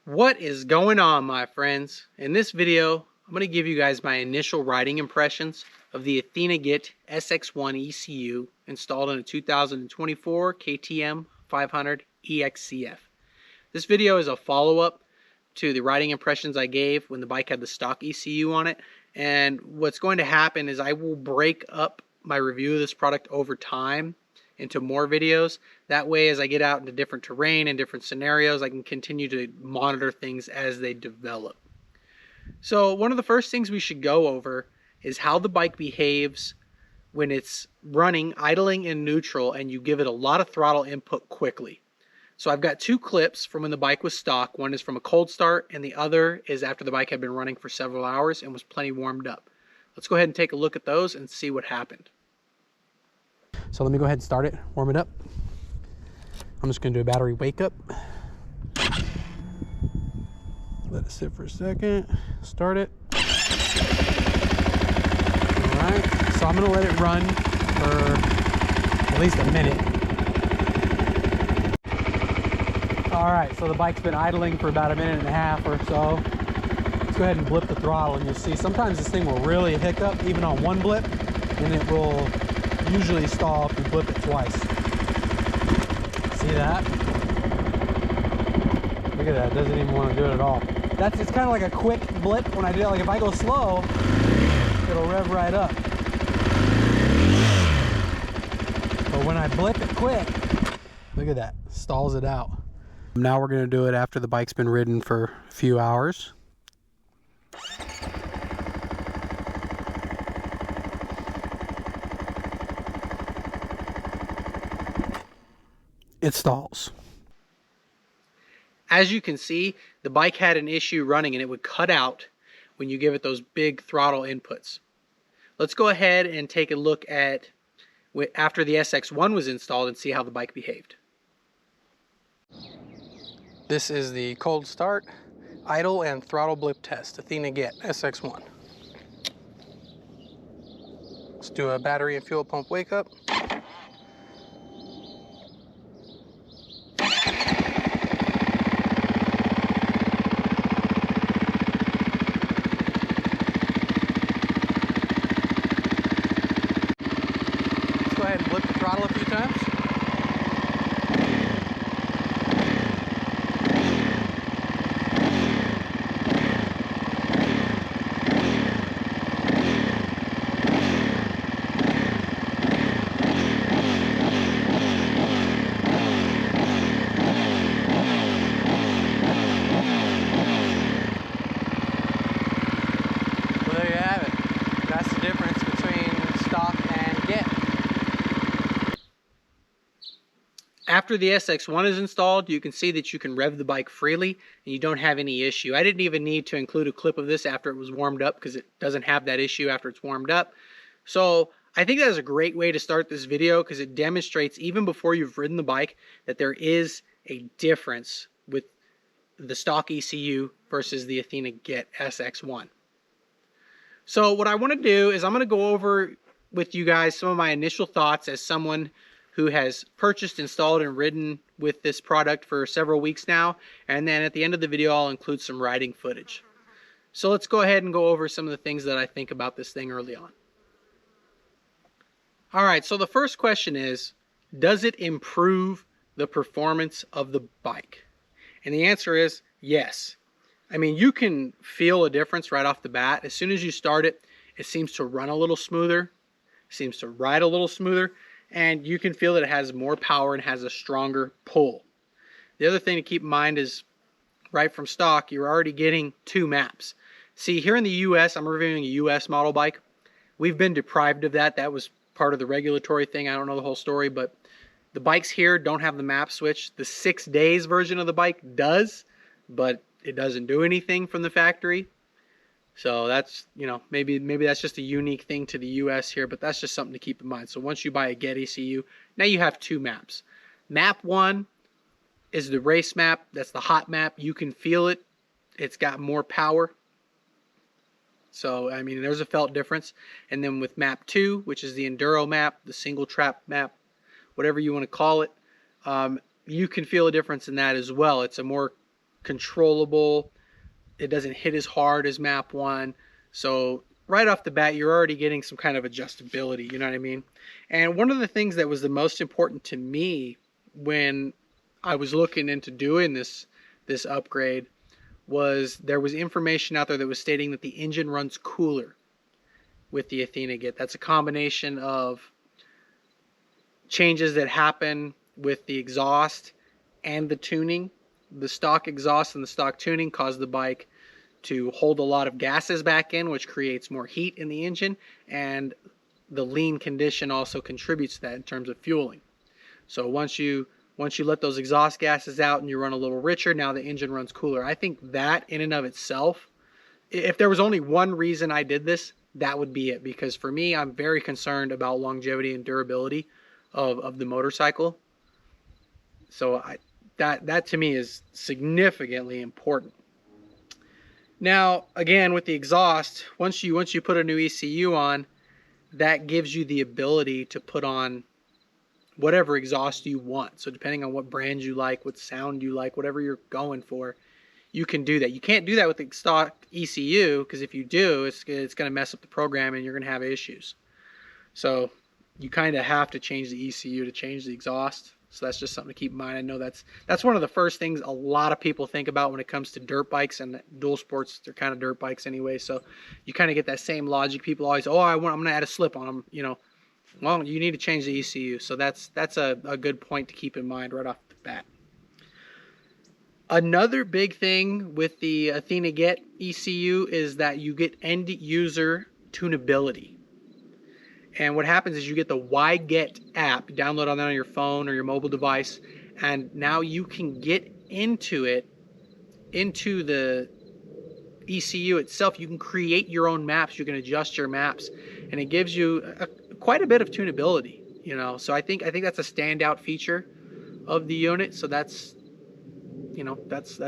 What is going on, my friends? In this video, I'm going to give you guys my initial riding impressions of the Athena SX1 ECU installed in a 2024 KTM 500 EXC-F. This video is a follow-up to the riding impressions I gave when the bike had the stock ECU on it. And what's going to happen is I will break up my review of this product over time into more videos. That way, as I get out into different terrain and different scenarios, I can continue to monitor things as they develop. So one of the first things we should go over is how the bike behaves when it's running, idling in neutral, and you give it a lot of throttle input quickly. So I've got two clips from when the bike was stock. One is from a cold start, and the other is after the bike had been running for several hours and was plenty warmed up. Let's go ahead and take a look at those and see what happened. So let me go ahead and start it, warm it up. I'm just going to do a battery wake up. Let it sit for a second. Start it. All right, so I'm going to let it run for at least a minute. All right, so the bike's been idling for about a minute and a half or so. Let's go ahead and blip the throttle, and you'll see sometimes this thing will really hiccup even on one blip, and it will usually stall if you blip it twice. See that? Look at that, it doesn't even want to do it at all. It's kind of like a quick blip when I do it. Like if I go slow, it'll rev right up. But when I blip it quick, look at that, stalls it out. Now we're going to do it after the bike's been ridden for a few hours. It stalls. As you can see, the bike had an issue running and it would cut out when you give it those big throttle inputs. Let's go ahead and take a look at after the SX1 was installed and see how the bike behaved. This is the cold start, idle, and throttle blip test, Athena SX1. Let's do a battery and fuel pump wake up. Go ahead and blip the throttle a few times. Well, there you have it. That's the difference between stock and get. After the SX1 is installed, you can see that you can rev the bike freely and you don't have any issue. I didn't even need to include a clip of this after it was warmed up because it doesn't have that issue after it's warmed up. So I think that is a great way to start this video because it demonstrates even before you've ridden the bike that there is a difference with the stock ECU versus the Athena SX1. So what I want to do is I'm going to go over with you guys some of my initial thoughts as someone who has purchased, installed, and ridden with this product for several weeks now. And then at the end of the video, I'll include some riding footage. So let's go ahead and go over some of the things that I think about this thing early on. All right, so the first question is, does it improve the performance of the bike? And the answer is yes. I mean, you can feel a difference right off the bat. As soon as you start it, it seems to run a little smoother, seems to ride a little smoother, and you can feel that it has more power and has a stronger pull. The other thing to keep in mind is right from stock, you're already getting two maps. See, here in the US, I'm reviewing a US model bike. We've been deprived of that. That was part of the regulatory thing. I don't know the whole story, but the bikes here don't have the map switch. The 6 days version of the bike does, but it doesn't do anything from the factory. So that's, you know, maybe that's just a unique thing to the US here, but that's just something to keep in mind. So once you buy a ECU, now you have two maps. Map 1 is the race map. That's the hot map. You can feel it. It's got more power. So, I mean, there's a felt difference. And then with map 2, which is the enduro map, the single trap map, whatever you want to call it, you can feel a difference in that as well. It's a more controllable. It doesn't hit as hard as map 1. So right off the bat, you're already getting some kind of adjustability, you know what I mean? And one of the things that was the most important to me when I was looking into doing this upgrade was there was information out there that was stating that the engine runs cooler with the Athena Git. That's a combination of changes that happen with the exhaust and the tuning. The stock exhaust and the stock tuning cause the bike to hold a lot of gases back in, which creates more heat in the engine, and the lean condition also contributes to that in terms of fueling. So once you let those exhaust gases out and you run a little richer, now the engine runs cooler. I think that in and of itself, if there was only one reason I did this, that would be it. Because for me, I'm very concerned about longevity and durability of the motorcycle. So that to me is significantly important. Now, again, with the exhaust, once you put a new ECU on, that gives you the ability to put on whatever exhaust you want. So depending on what brand you like, what sound you like, whatever you're going for, you can do that. You can't do that with the stock ECU, because if you do, it's going to mess up the program and you're going to have issues. So you kind of have to change the ECU to change the exhaust. So that's just something to keep in mind. I know that's one of the first things a lot of people think about when it comes to dirt bikes, and dual sports, they're kind of dirt bikes anyway. So you kind of get that same logic. People always, I'm going to add a slip on them, you know. Well, you need to change the ECU. So that's a good point to keep in mind right off the bat. Another big thing with the Athena Git ECU is that you get end user tunability. And what happens is you get the YGet app, download on that on your phone or your mobile device, and now you can get into the ECU itself. You can create your own maps, you can adjust your maps, and it gives you quite a bit of tunability, you know. So I think that's a standout feature of the unit. So that's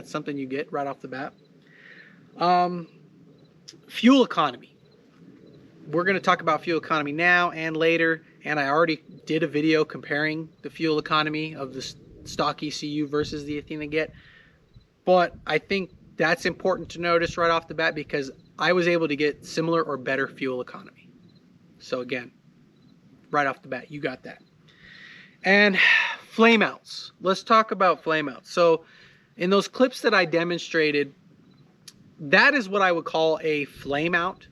something you get right off the bat. Fuel economy. We're going to talk about fuel economy now and later, and I already did a video comparing the fuel economy of the stock ECU versus the Athena Git. But I think that's important to notice right off the bat, because I was able to get similar or better fuel economy. So again, right off the bat, you got that. And flameouts. Let's talk about flameouts. So in those clips that I demonstrated, that is what I would call a flameout.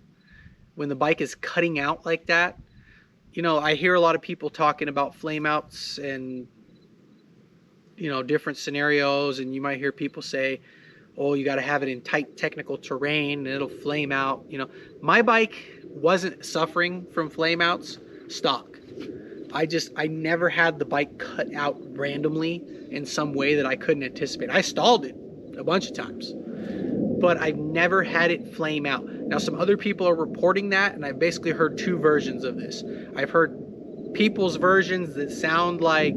When the bike is cutting out like that, you know, I hear a lot of people talking about flameouts and, you know, different scenarios, and you might hear people say, oh, you got to have it in tight technical terrain and it'll flame out. You know, my bike wasn't suffering from flameouts stock. I never had the bike cut out randomly in some way that I couldn't anticipate. I stalled it a bunch of times, but I've never had it flame out. Now, some other people are reporting that, and I've basically heard two versions of this. I've heard people's versions that sound like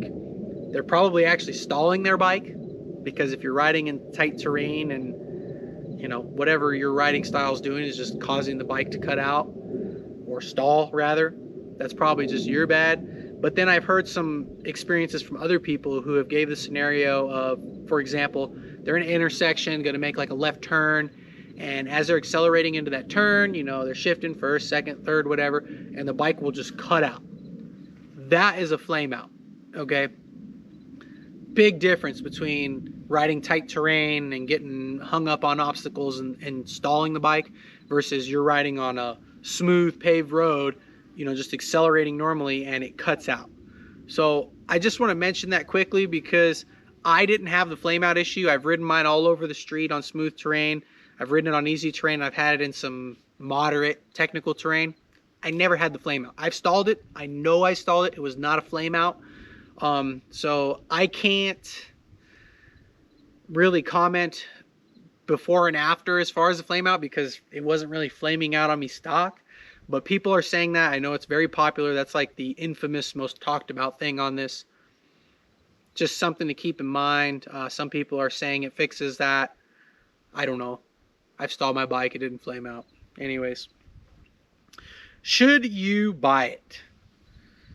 they're probably actually stalling their bike, because if you're riding in tight terrain and, you know, whatever your riding style is doing is just causing the bike to cut out, or stall rather, that's probably just your bad. But then I've heard some experiences from other people who have gave the scenario of, for example, they're in an intersection, going to make like a left turn, and as they're accelerating into that turn, you know, they're shifting first, second, third, whatever, and the bike will just cut out. That is a flame out, okay? Big difference between riding tight terrain and getting hung up on obstacles and stalling the bike versus you're riding on a smooth paved road, you know, just accelerating normally and it cuts out. So I just want to mention that quickly because I didn't have the flame out issue. I've ridden mine all over the street on smooth terrain. I've ridden it on easy terrain. I've had it in some moderate technical terrain. I never had the flame out. I've stalled it. I know I stalled it. It was not a flame out. So I can't really comment before and after as far as the flame out because it wasn't really flaming out on me stock. But people are saying that. I know it's very popular. That's like the infamous, most talked about thing on this. Just something to keep in mind. Some people are saying it fixes that. I don't know. I've stalled my bike. It didn't flame out. Anyways. Should you buy it?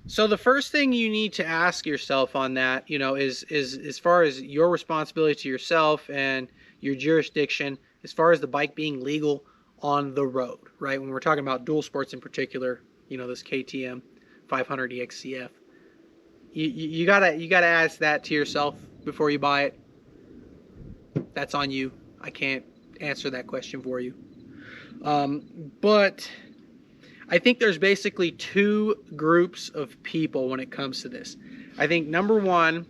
So the first thing you need to ask yourself on that, you know, is as far as your responsibility to yourself and your jurisdiction as far as the bike being legal on the road, right? When we're talking about dual sports in particular, you know, this KTM 500 EXC-F. You gotta ask that to yourself before you buy it. That's on you. I can't answer that question for you. But I think there's basically two groups of people when it comes to this. I think number one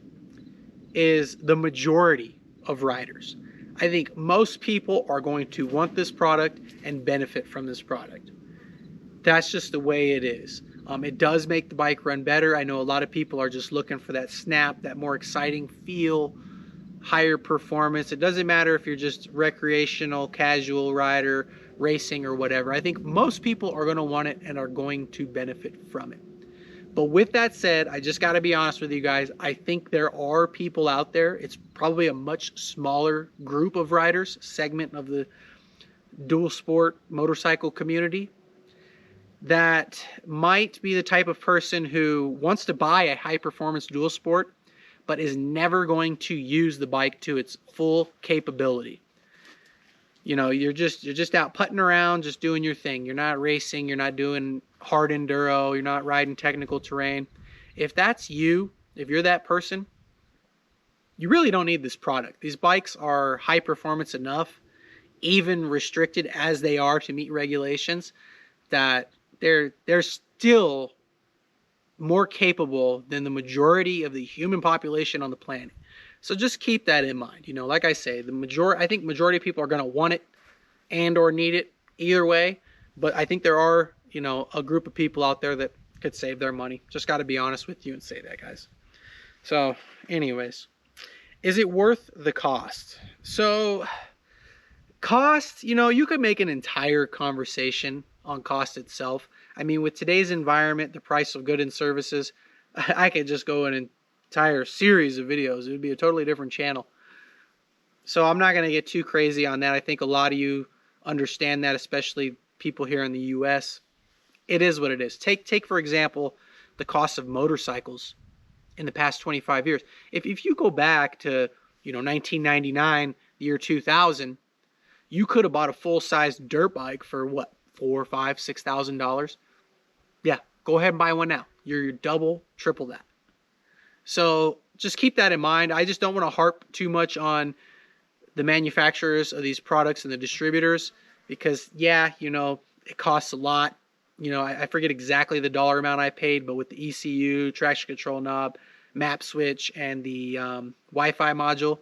is the majority of riders. I think most people are going to want this product and benefit from this product. That's just the way it is. It does make the bike run better. I know a lot of people are just looking for that snap, that more exciting feel, higher performance. It doesn't matter if you're just recreational, casual rider, racing or whatever. I think most people are going to want it and are going to benefit from it. But with that said, I just got to be honest with you guys. I think there are people out there. It's probably a much smaller group of riders, segment of the dual sport motorcycle community, that might be the type of person who wants to buy a high performance dual sport, but is never going to use the bike to its full capability. You know, you're just out putting around, just doing your thing. You're not racing, you're not doing hard enduro, you're not riding technical terrain. If that's you, if you're that person, you really don't need this product. These bikes are high performance enough, even restricted as they are to meet regulations, that they're still more capable than the majority of the human population on the planet. So just keep that in mind. You know, like I say, I think majority of people are going to want it and or need it either way. But I think there are, you know, a group of people out there that could save their money. Just got to be honest with you and say that, guys. So anyways, is it worth the cost? So cost, you know, you could make an entire conversation on cost itself. I mean, with today's environment, the price of goods and services, I could just go an entire series of videos. It would be a totally different channel. So I'm not going to get too crazy on that. I think a lot of you understand that, especially people here in the US. It is what it is. Take for example, the cost of motorcycles in the past 25 years. If you go back to, you know, 1999, the year 2000, you could have bought a full-size dirt bike for what, $4,000, $5,000, $6,000? Yeah, go ahead and buy one now. You're double, triple that. So just keep that in mind. I just don't want to harp too much on the manufacturers of these products and the distributors because, yeah, you know, it costs a lot. You know, I forget exactly the dollar amount I paid, but with the ECU, traction control knob, map switch, and the Wi-Fi module,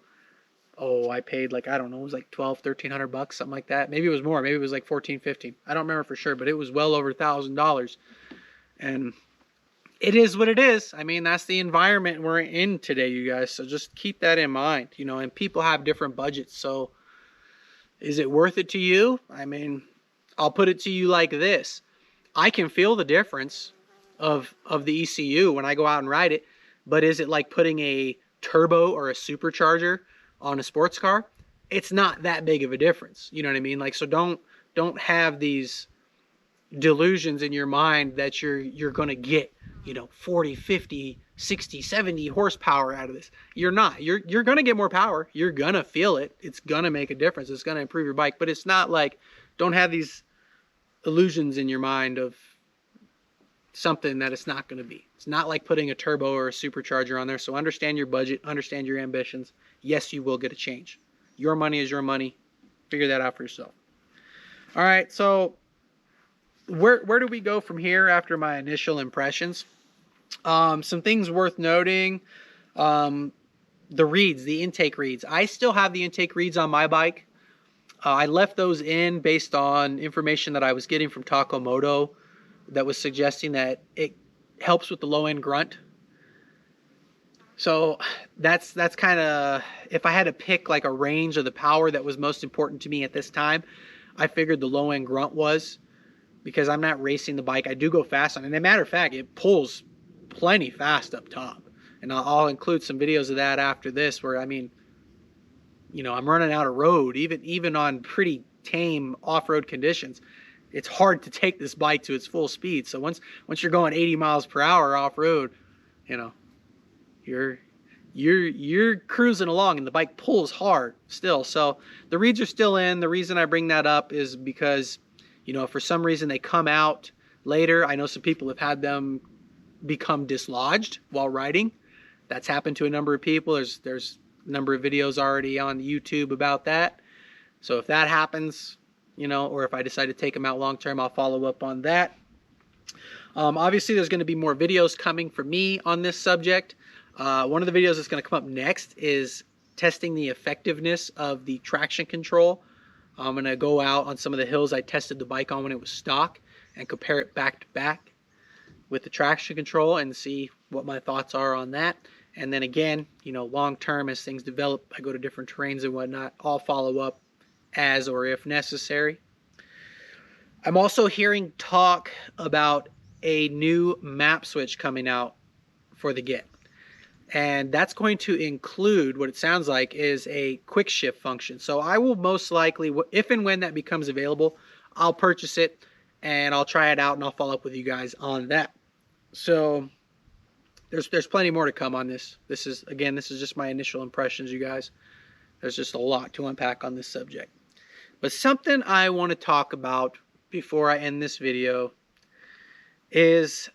oh, I paid like, I don't know, it was like $1,200, $1,300, something like that. Maybe it was more. Maybe it was like $1,400, $1,500. I don't remember for sure, but it was well over $1,000. And it is what it is. I mean, that's the environment we're in today, you guys. So just keep that in mind, you know, and people have different budgets. So is it worth it to you? I mean, I'll put it to you like this. I can feel the difference of the ECU when I go out and ride it, but is it like putting a turbo or a supercharger on a sports car? It's not that big of a difference. You know what I mean? Like, so don't have these delusions in your mind that you're going to get, you know, 40, 50, 60, 70 horsepower out of this. You're not. You're going to get more power. You're going to feel it. It's going to make a difference. It's going to improve your bike, but it's not like, don't have these illusions in your mind of something that it's not going to be. It's not like putting a turbo or a supercharger on there. So understand your budget, understand your ambitions. Yes, you will get a change. Your money is your money. Figure that out for yourself. All right, so where do we go from here after my initial impressions? Some things worth noting. The reeds, the intake reeds. I still have the intake reeds on my bike. I left those in based on information that I was getting from Takamoto that was suggesting that it helps with the low end grunt. So that's kind of, if I had to pick like a range of the power that was most important to me at this time, I figured the low end grunt was, because I'm not racing the bike. I do go fast on it. And as a matter of fact, it pulls plenty fast up top. And I'll include some videos of that after this where, I mean, you know, I'm running out of road, even on pretty tame off-road conditions. It's hard to take this bike to its full speed. So once you're going 80 miles per hour off-road, you know, you're you're cruising along and the bike pulls hard still. So the reeds are still in. The reason I bring that up is because, you know, for some reason they come out later. I know some people have had them become dislodged while riding. That's happened to a number of people. There's a number of videos already on YouTube about that. So if that happens, you know, or if I decide to take them out long term, I'll follow up on that. Obviously, there's going to be more videos coming from me on this subject. One of the videos that's going to come up next is testing the effectiveness of the traction control. I'm going to go out on some of the hills I tested the bike on when it was stock and compare it back to back with the traction control and see what my thoughts are on that. And then again, you know, long term as things develop, I go to different terrains and whatnot, I'll follow up as or if necessary. I'm also hearing talk about a new map switch coming out for the Get. And that's going to include, what it sounds like, is a quick shift function. So I will most likely, if and when that becomes available, I'll purchase it and I'll try it out and I'll follow up with you guys on that. So there's plenty more to come on this. This is just my initial impressions, you guys. There's just a lot to unpack on this subject. But something I want to talk about before I end this video is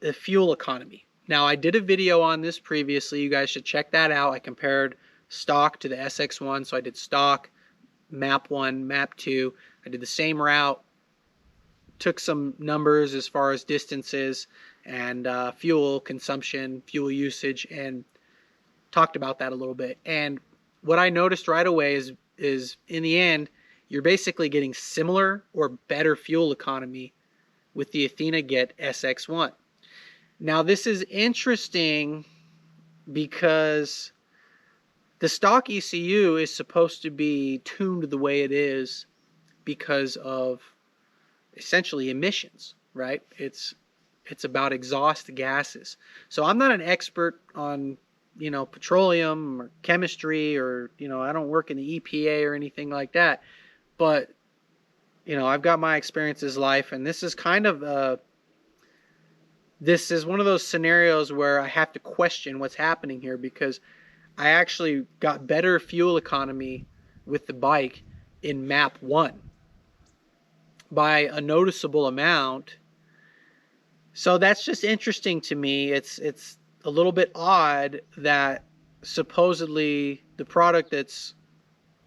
the fuel economy. Now, I did a video on this previously. You guys should check that out. I compared stock to the SX1. So I did stock, map 1, map 2. I did the same route, took some numbers as far as distances and fuel consumption, fuel usage, and talked about that a little bit. And what I noticed right away is in the end, you're basically getting similar or better fuel economy with the Athena Get SX1. Now, this is interesting because the stock ECU is supposed to be tuned the way it is because of essentially emissions, right? It's about exhaust gases. So I'm not an expert on, you know, petroleum or chemistry or, you know, I don't work in the EPA or anything like that. But, you know, I've got my experiences life, and this is kind of this is one of those scenarios where I have to question what's happening here, because I actually got better fuel economy with the bike in map 1 by a noticeable amount. So that's just interesting to me. It's a little bit odd that supposedly the product that's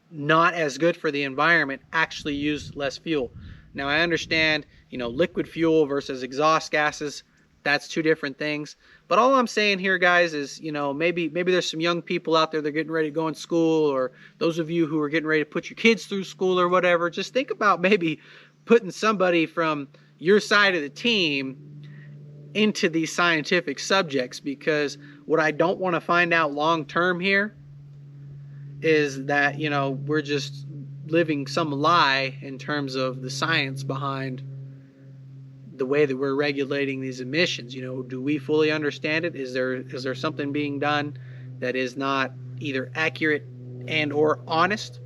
not as good for the environment actually used less fuel. Now, I understand, you know, liquid fuel versus exhaust gases, that's two different things. But all I'm saying here, guys, is, you know, maybe there's some young people out there that are getting ready to go in school, or those of you who are getting ready to put your kids through school or whatever. Just think about maybe putting somebody from your side of the team into these scientific subjects, because what I don't want to find out long term here is that, you know, we're just living some lie in terms of the science behind the way that we're regulating these emissions. You know, do we fully understand it? Is there something being done that is not either accurate and or honest?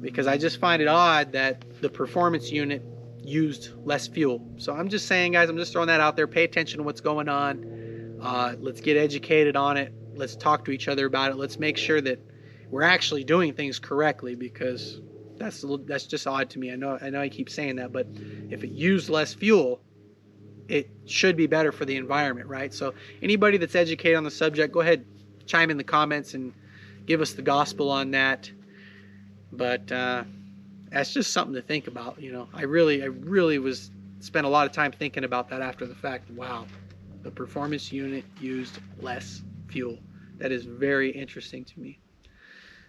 Because I just find it odd that the performance unit used less fuel. So I'm just saying, guys, I'm just throwing that out there. Pay attention to what's going on. Let's get educated on it. Let's talk to each other about it. Let's make sure that we're actually doing things correctly, because that's just odd to me. I know I keep saying that, but if it used less fuel, it should be better for the environment, right? So anybody that's educated on the subject, go ahead, chime in the comments and give us the gospel on that. But that's just something to think about. You know, I really spent a lot of time thinking about that after the fact. Wow, the performance unit used less fuel. That is very interesting to me.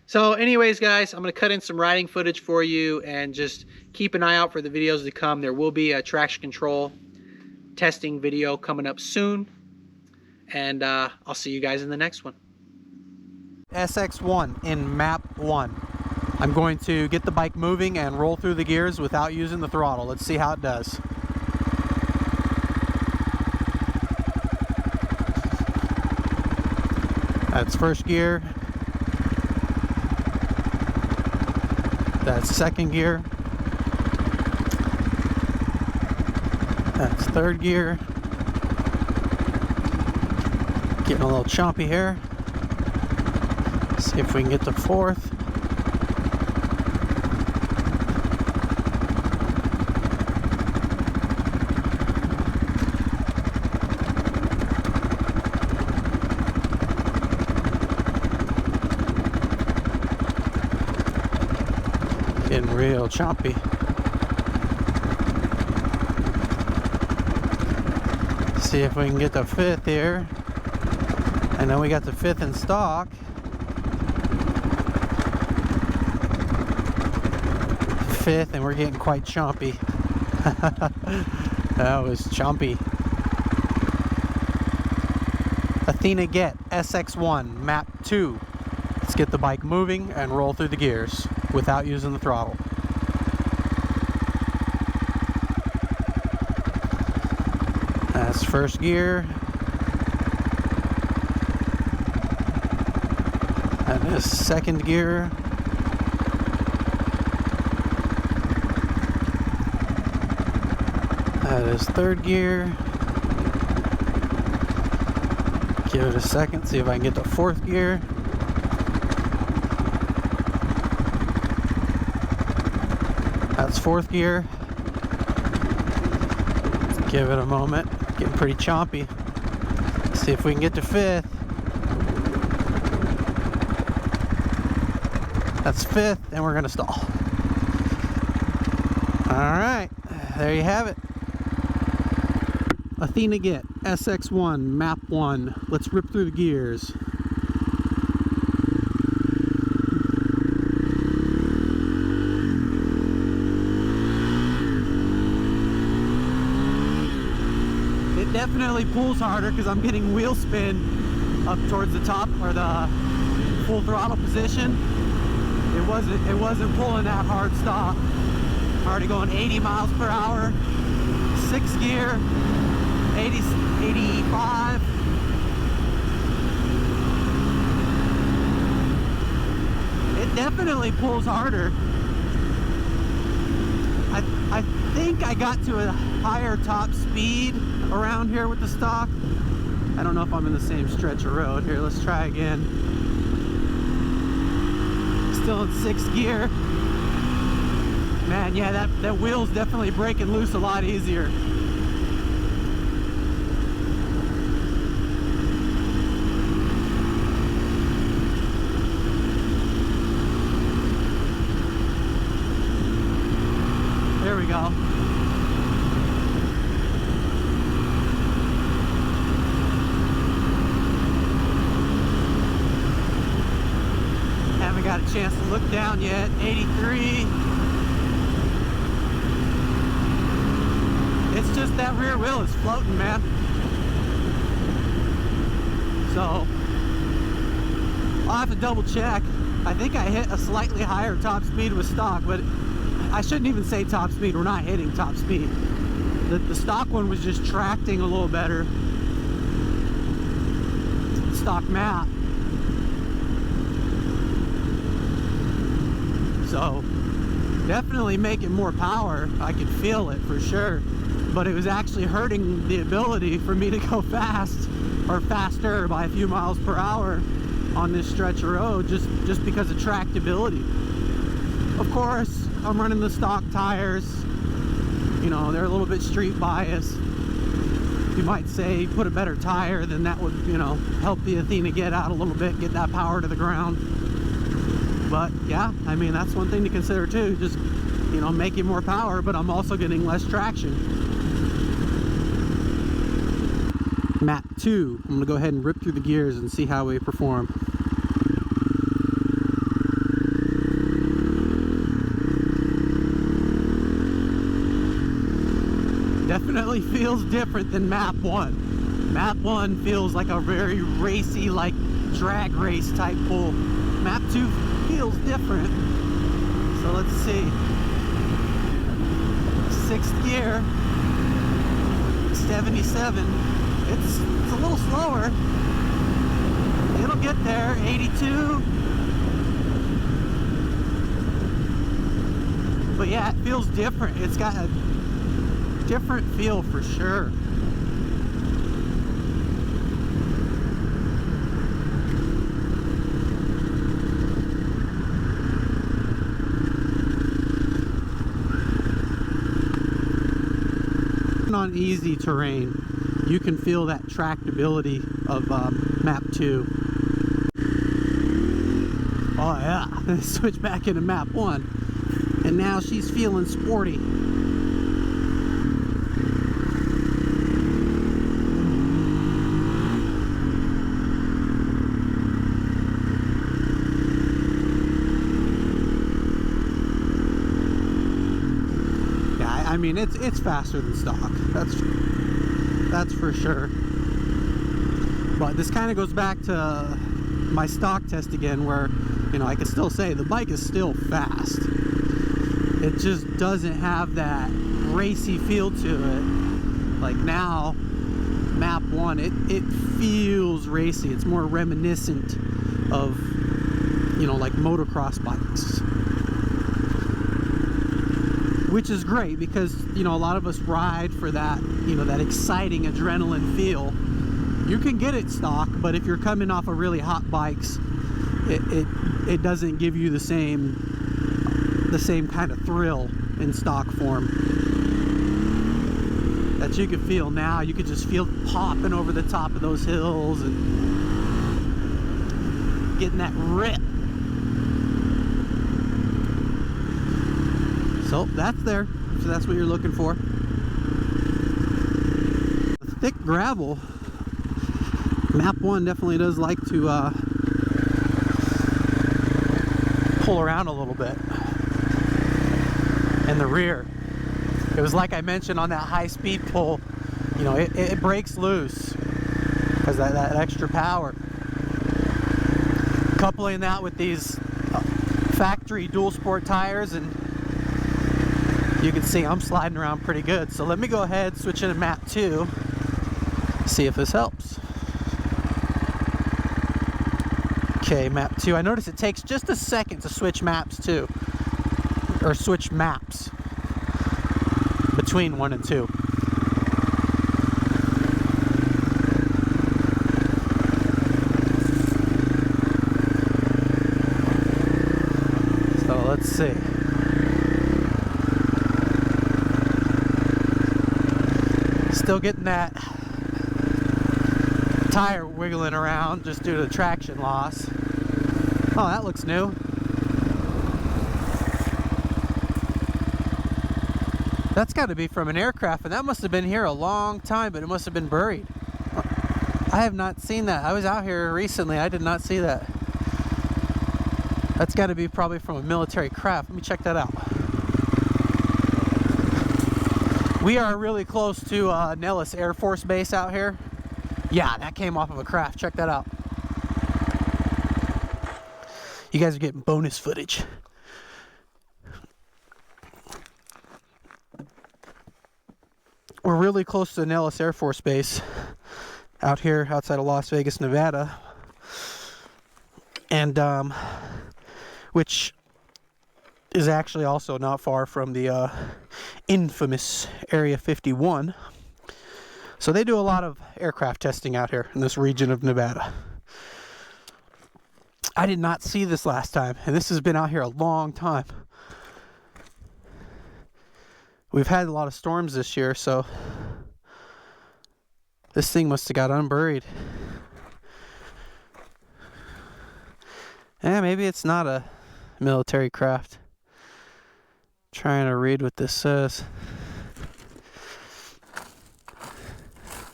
So anyways, guys, I'm going to cut in some riding footage for you, and just keep an eye out for the videos to come. There will be a traction control testing video coming up soon, and I'll see you guys in the next one. SX1 in map 1. I'm going to get the bike moving and roll through the gears without using the throttle. Let's see how it does. That's first gear. That's second gear. That's third gear. Getting a little chompy here. See if we can get to 4th. Getting real choppy. See if we can get to 5th here. I know we got the 5th in stock. 5th, and we're getting quite chompy. That was chompy. Athena Get SX1 map 2. Let's get the bike moving and roll through the gears without using the throttle. That's first gear. That is second gear. That is third gear. Give it a second, see if I can get to 4th gear. That's 4th gear. Give it a moment. Getting pretty chompy. See if we can get to 5th. That's 5th, and we're gonna stall. Alright, there you have it. Athena Get SX1 map 1. Let's rip through the gears. It definitely pulls harder because I'm getting wheel spin up towards the top, or the full throttle position. It wasn't pulling that hard stock. Already going 80 miles per hour. 6th gear, 80, 85. It definitely pulls harder. I think I got to a higher top speed around here with the stock. I don't know if I'm in the same stretch of road. Here, let's try again. Still in 6th gear. Man, yeah, that wheel's definitely breaking loose a lot easier. There we go. Haven't got a chance to look down yet. 83. It's just that rear wheel is floating, man. So I'll have to double check. I think I hit a slightly higher top speed with stock, but I shouldn't even say top speed. We're not hitting top speed. The stock one was just tracting a little better. Stock map. So definitely making more power. I could feel it for sure. But it was actually hurting the ability for me to go fast, or faster by a few miles per hour on this stretch of road, just because of tractability. Of course, I'm running the stock tires. You know, they're a little bit street biased. You might say put a better tire, then that would, you know, help the Athena get out a little bit, get that power to the ground. But yeah, I mean, that's one thing to consider too. Just, you know, making more power, but I'm also getting less traction. Map 2. I'm gonna go ahead and rip through the gears and see how we perform. Definitely feels different than map 1. Map 1 feels like a very racy, like drag race type pull. Map 2 feels different. So let's see. 6th gear, 77. It's a little slower. It'll get there. 82. But yeah, it feels different. It's got a different feel for sure. on easy terrain, you can feel that tractability of map 2. Oh yeah, switch back into map 1, and now she's feeling sporty. I mean, it's faster than stock. That's for sure. But this kind of goes back to my stock test again, where, you know, I can still say the bike is still fast. It just doesn't have that racy feel to it. Like now, map 1, it feels racy. It's more reminiscent of, you know, like motocross bikes. Which is great because, you know, a lot of us ride for that, you know, that exciting adrenaline feel. You can get it stock, but if you're coming off of really hot bikes, it doesn't give you the same kind of thrill in stock form that you can feel now. You could just feel popping over the top of those hills and getting that rip. So that's there. So that's what you're looking for. Thick gravel. Map 1 definitely does like to pull around a little bit in the rear. It was like I mentioned on that high speed pull, you know, it breaks loose because that extra power. Coupling that with these factory dual sport tires, and you can see I'm sliding around pretty good. So let me go ahead, switch into map 2, see if this helps. Okay, map 2. I notice it takes just a second to switch maps too, or switch maps between 1 and 2. So let's see. Still getting that tire wiggling around just due to traction loss. Oh, that looks new. That's got to be from an aircraft, and that must have been here a long time, but it must have been buried. I have not seen that. I was out here recently. I did not see that. That's got to be probably from a military craft. Let me check that out. We are really close to Nellis Air Force Base out here. Yeah, that came off of a craft. Check that out. You guys are getting bonus footage. We're really close to Nellis Air Force Base out here outside of Las Vegas, Nevada. And which is actually also not far from the infamous Area 51. So they do a lot of aircraft testing out here in this region of Nevada. I did not see this last time, and this has been out here a long time. We've had a lot of storms this year, so this thing must have got unburied. Yeah, maybe it's not a military craft. Trying to read what this says.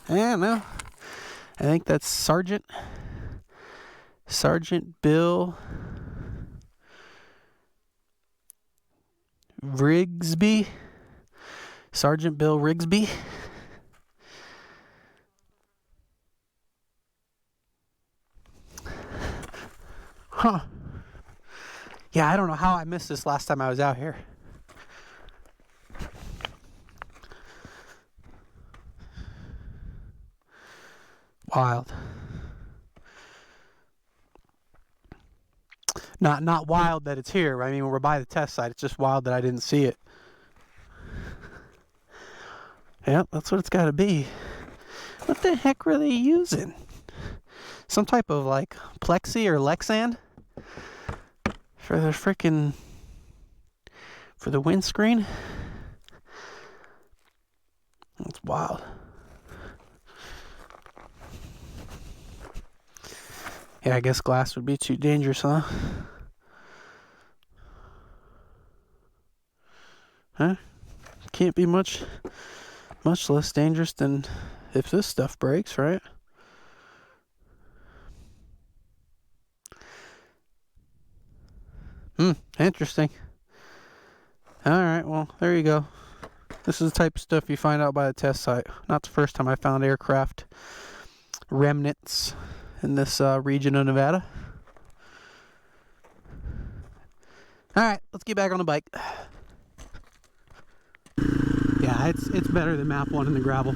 Yeah, no. I think that's Sergeant Bill Rigsby. Sergeant Bill Rigsby. Huh. Yeah, I don't know how I missed this last time I was out here. Wild. Not wild that it's here. I mean, we're by the test site. It's just wild that I didn't see it. Yep, that's what it's got to be. What the heck were they using? Some type of like plexi or Lexan for the frickin' for the windscreen. That's wild. Yeah, I guess glass would be too dangerous, huh? Huh? Can't be much less dangerous than if this stuff breaks, right? Interesting. Alright, well, there you go. This is the type of stuff you find out by the test site. Not the first time I found aircraft remnants in this region of Nevada. Alright, let's get back on the bike. Yeah, it's better than map 1 in the gravel.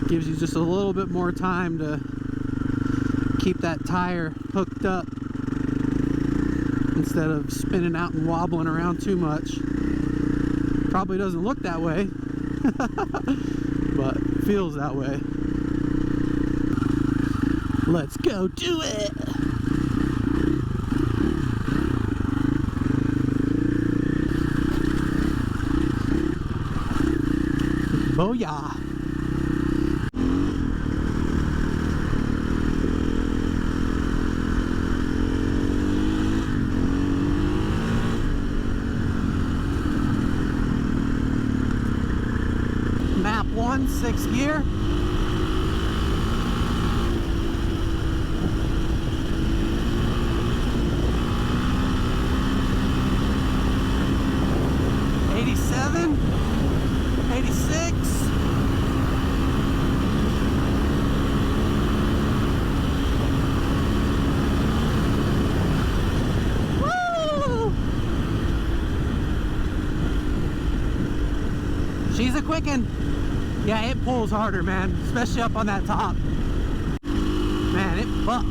Gives you just a little bit more time to keep that tire hooked up instead of spinning out and wobbling around too much. Probably doesn't look that way, but feels that way. Let's go do it! Booyah! Map 1, 6th gear. She's a quickin'. Yeah, it pulls harder, man, especially up on that top. Man, it bucks.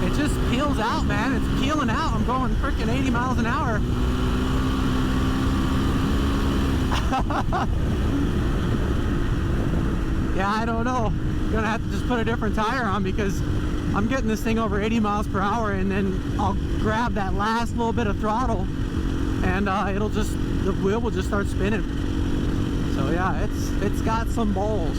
It just peels out, man. It's peeling out. I'm going freaking 80 miles an hour. Yeah, I don't know. Gonna have to just put a different tire on because I'm getting this thing over 80 miles per hour, and then I'll grab that last little bit of throttle and the wheel will just start spinning. So yeah, it's got some balls.